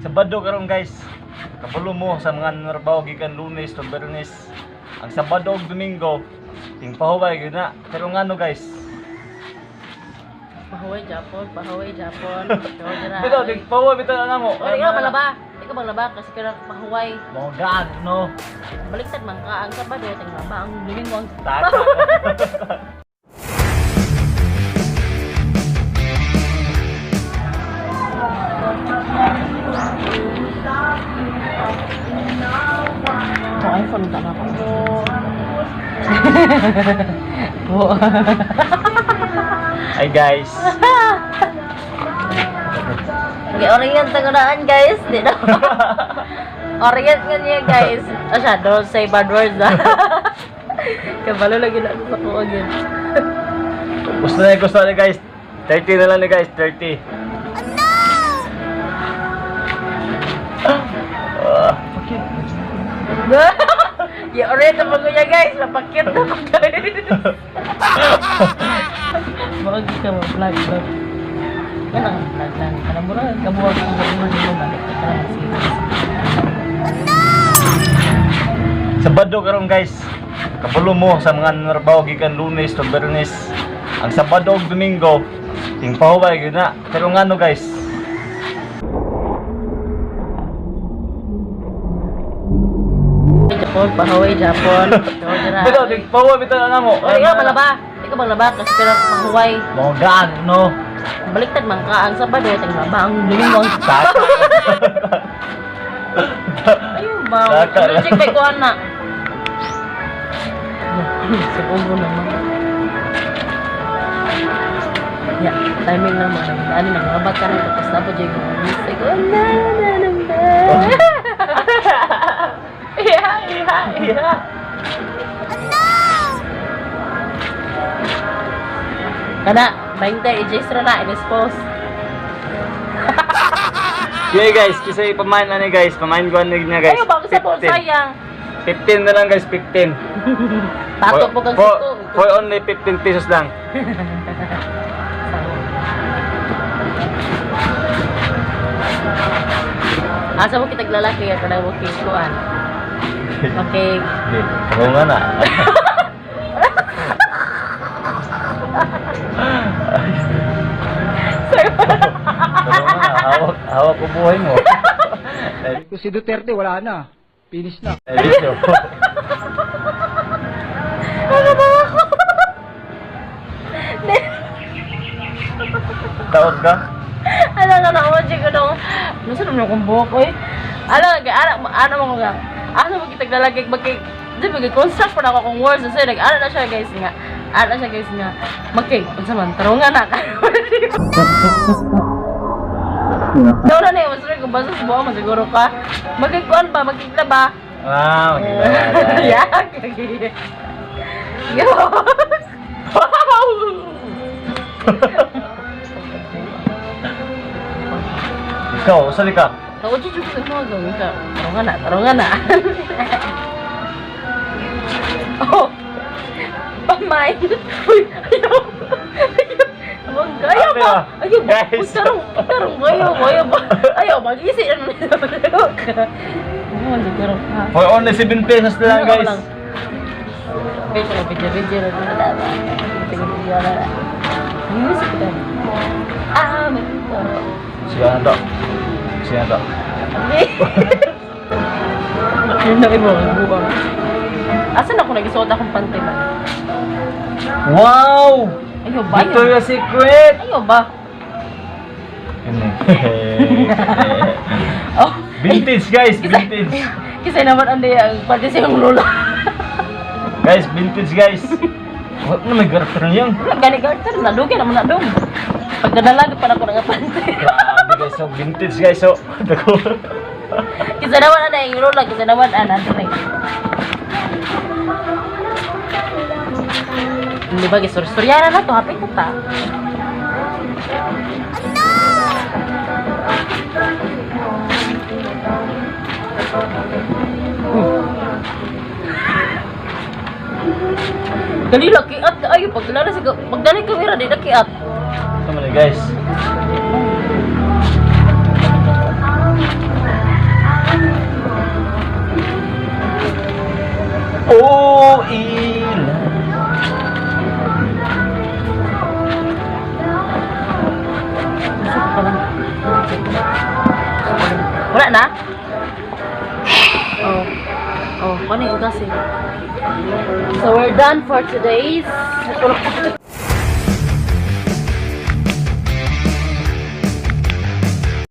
Sabado karon guys. Kapulo mo sa mga narbaho gikan Lunes to Biyernes. Ang Sabado ug Domingo tingpahuway gyud na. Pero ngano guys? Pahuway Japon, pahuway Japon. Bitaw tingpahuway bitaw na mo. Ay, ikaw malaba. Ikaw maglaba kasi kaya pahuway. Mo gag no. Baliktad man ka ang Sabado tingnan ba ang Domingo ang Taka. iPhone tak apa. Hi guys. Okay, orient tenggunaan guys. Di daw. Orient nga niya guys. Asya, don't say bad words ah. Kabalo lagi na sa ko again. Gusto na guys. 30 na lang ni guys, 30. Ya orient naman ko niya guys. Napakit na ko guys. Bakit ka mo vlog. Yan ang vlog lang. Alam mo lang, kabuwag ko mo balik. Sabado karon guys. Kapulo mo sa mga narbaho gikan Lunes to Biyernes. Ang Sabado ug Domingo tingpahuway gyud na. Pero ngano guys? Japon, pahuway Japon. Bitaw tingpahuway bitaw na mo. Ay, ikaw malaba. Ikaw maglaba kasi kaya pahuway. Mo gag no. Baliktad man ka ang Sabado tingnan ba ang Domingo ang Taka. ayun ba? Taka lang. Check ba ko ana? Segundo naman. Ya, timing naman. Ano nang rabat ka na tapos tapos jay ko. Segundo na. Iya. Kana 20 i-register na i-dispose. Okay guys, kasi pamain na ni guys. Pamain ko niya guys. Ayo ba sa po 15. sayang. 15 na lang guys, 15. Tato po kang sito. For only 15 pesos lang. Asa mo kitag lalaki ya kada mo kuan. Okay. Hindi, ako nga na. Hawak ko buhay mo. Kung si Duterte, wala na. Finish na. Video. Ano ba ako? Taon ka? Ano mo ko dong. Nasa naman akong buhok oy. Ano mo nga? Ano mo kitag lalaki bakit di ba construct pa na ako kung words so nag-ano na siya guys nga. Ano na siya guys nga. Magkay, unsa man tarungan na ka. Daw na niya, mas rin kung basta subuha mo siguro ka. Magkikuan ba? Magkikita ba? Ah, magkita. Yeah, yo. Ikaw, sali ka? Ako dito sa mga gawin ka. Tarungan na. Oh, pamain. Uy, ayaw. Huwag kaya ba? Ayaw ba? Guys. Tarong kayo ba? Ayaw, mag-isi. Ano na ka? Ano siguro ka? For only 7 pesos na lang guys. Video na ba? Video na. Music ka. Ito. Siya na to. Yun na ibo, buwang. Asan ako nag-isuot akong panty ba? Wow! Ayaw ba? Victoria's Secret! Ayaw ba? Oh, Vintage guys, vintage. kasi naman andi ang pati siyang lola. Guys, vintage guys. What na may garter niyang? Gani garter na dugi naman na dong. Pagdadalag pa na ko nga panty. Grabe guys, so vintage guys, so. Kasi naman ana yung lola, kasi naman ana dre. Hindi ba gisur-suryana na to, hapit ka ta. Dali laki at ayo pagdala sa pagdala kamera di laki at. Sama ni guys. Wala na? Oh. Oh, kani ko kasi. So we're done for today's